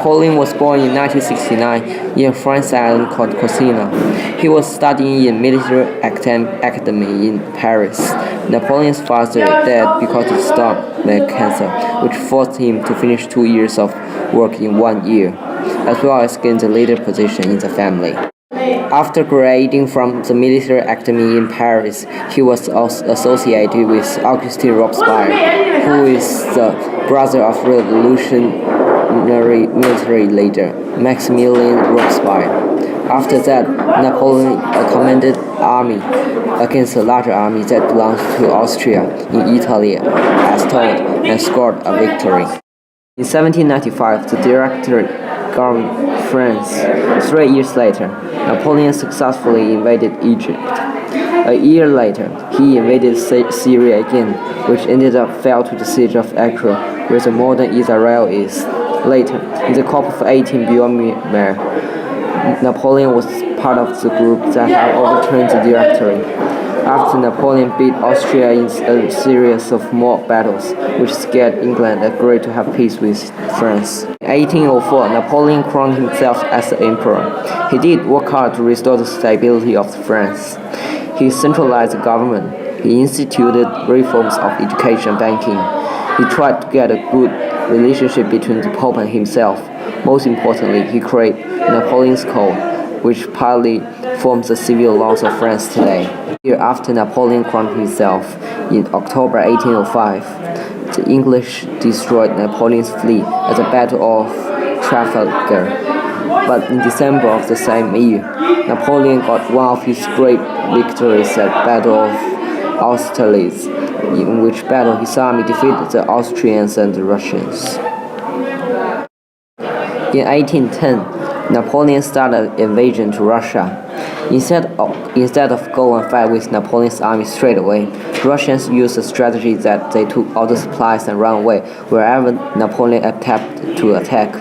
Napoleon was born in 1969 in a French island called Corsica. He was studying in military academy in Paris. Napoleon's father died because of stomach cancer, which forced him to finish 2 years of work in 1 year, as well as gain the leader position in the family. After graduating from the military academy in Paris, he was associated with Augustin Robespierre, who is the brother of revolutionary military leader Maximilien Robespierre. After that, Napoleon commanded army against a larger army that belonged to Austria in Italy, as told, and scored a victory. In 1795, the Director governed France. 3 years later, Napoleon successfully invaded Egypt. A year later, he invaded Syria again, which ended up fell to the siege of Acre, where the modern Israel is. Later, in the Cup of 18 Biomir, Napoleon was part of the group that had overturned the Directory. After Napoleon beat Austria in a series of mock battles, which scared England, agreed to have peace with France. In 1804, Napoleon crowned himself as the emperor. He did work hard to restore the stability of France. He centralized the government. He instituted reforms of education and banking. He tried to get a good relationship between the Pope and himself. Most importantly, he created Napoleon's Code, which partly forms the civil laws of France today. A year after Napoleon crowned himself, in October 1805, the English destroyed Napoleon's fleet at the Battle of Trafalgar. But in December of the same year, Napoleon got one of his great victories at Battle of Austerlitz, in which battle his army defeated the Austrians and the Russians. In 1810, Napoleon started an invasion to Russia. Instead of go and fight with Napoleon's army straight away, Russians used a strategy that they took all the supplies and ran away wherever Napoleon attempted to attack.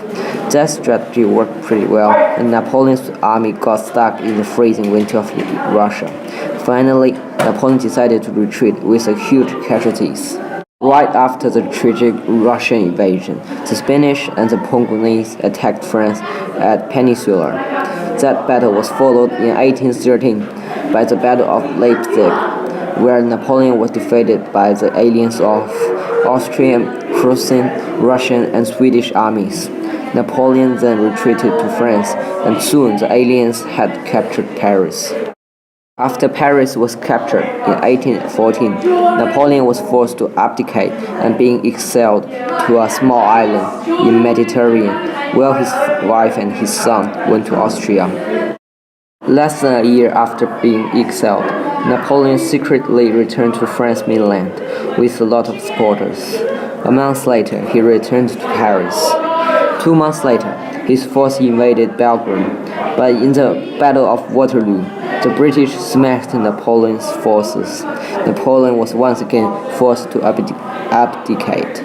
That strategy worked pretty well, and Napoleon's army got stuck in the freezing winter of Russia. Finally, Napoleon decided to retreat with huge casualties. Right after the tragic Russian invasion, the Spanish and the Portuguese attacked France at Peninsula. That battle was followed in 1813 by the Battle of Leipzig, where Napoleon was defeated by the alliance of Austrian, Prussian, Russian, and Swedish armies. Napoleon then retreated to France, and soon the alliance had captured Paris. After Paris was captured in 1814, Napoleon was forced to abdicate and being exiled to a small island in Mediterranean, while his wife and his son went to Austria. Less than a year after being exiled, Napoleon secretly returned to France mainland with a lot of supporters. A month later, he returned to Paris. 2 months later, his force invaded Belgrade, but in the Battle of Waterloo, the British smashed Napoleon's forces. Napoleon was once again forced to abdicate.